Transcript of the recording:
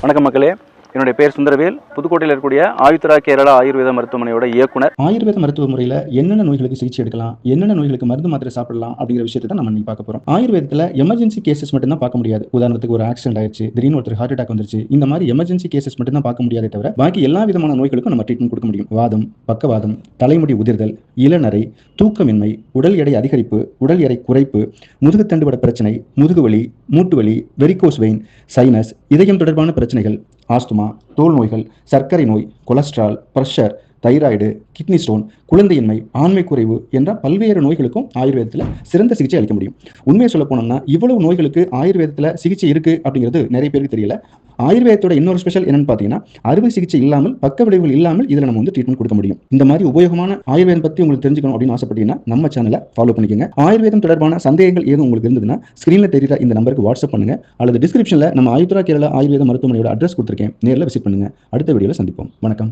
வணக்கம் மக்களே, என்னுடைய பேர் சுந்தரவேல். புதுக்கோட்டையில் இருக்கக்கூடிய ஆயுத்ரா கேரளா ஆயுர்வேத மருத்துவமனையோட இயக்குனர். ஆயுர்வேத மருத்துவ முறையில் என்னென்ன நோய்களுக்கு சிகிச்சை எடுக்கலாம், என்னென்ன நோய்களுக்கு மருந்து மாத்திரை சாப்பிடலாம் அப்படிங்கிற விஷயத்தை தான் நம்ம பார்க்க போறோம். ஆயுர்வேதத்தில் எமர்ஜென்சி கேசஸ் மட்டும் தான் பார்க்க முடியாது. உதாரணத்துக்கு ஒரு ஆக்சிடென்ட் ஆயிடுச்சு, திடீர்னு ஒருத்தர் ஹார்ட் அட்டாக் வந்துருச்சு, இந்த மாதிரி எமர்ஜென்சி கேசஸ் மட்டும் தான் பார்க்க முடியாதே தவிர பாக்கி எல்லா விதமான நோய்களுக்கும் நம்ம ட்ரீட்மெண்ட் கொடுக்க முடியும். வாதம், பக்கவாதம், தலைமுடி உதிர்தல், இளநரை, தூக்கமின்மை, உடல் எடை அதிகரிப்பு, உடல் எடை குறைப்பு, முதுகுத்தண்டுவட பிரச்சனை, முதுகுவலி, மூட்டுவலி, வெரிகோஸ் வெயின், சைனஸ், இதயம் தொடர்பான பிரச்சனைகள், ஆஸ்துமா, தோல் நோய்கள், சர்க்கரை நோய், cholesterol, pressure, thyroid, kidney stone, குழந்தையின்மை, ஆண்மை குறைவு என்ற பல்வேறு நோய்களுக்கும் ஆயுர்வேதத்தில் சிறந்த சிகிச்சை அளிக்க முடியும். உண்மையை சொல்ல போனோம்னா இவ்வளவு நோய்களுக்கு ஆயுர்வேதத்தில் சிகிச்சை இருக்கு அப்படிங்கிறது நிறைய பேருக்கு தெரியல. ஆயுர்வேதத்தோட இன்னொரு ஸ்பெஷல் என்னன்னு பார்த்தீங்கன்னா, அறுவை சிகிச்சை இல்லாமல், பக்க விளைவுகள் இல்லாமல் இதில் நம்ம ட்ரீட்மெண்ட் கொடுக்க முடியும். இந்த மாதிரி உபயோகமான ஆயுர்வேதம் பற்றி உங்களுக்கு தெரிஞ்சுக்கணும் அப்படின்னு ஆசைப்பட்டீங்கன்னா நம்ம சேனலை ஃபாலோ பண்ணிக்கோங்க. ஆயுர்வேதம் தொடர்பான சந்தேகங்கள் ஏதும் உங்களுக்கு இருந்ததுன்னா ஸ்கிரீன்ல தெரியுற இந்த நம்பருக்கு வாட்ஸ்அப் பண்ணுங்க, அல்லது டிஸ்கிரிப்ஷன்ல நம்ம ஆயுத்ரா கேரளா ஆயுர்வேத மருத்துவமனையோட அட்ரஸ் கொடுத்துருக்கேன், நேரில் விசிட் பண்ணுங்க. அடுத்த வீடியோவில் சந்திப்போம். வணக்கம்.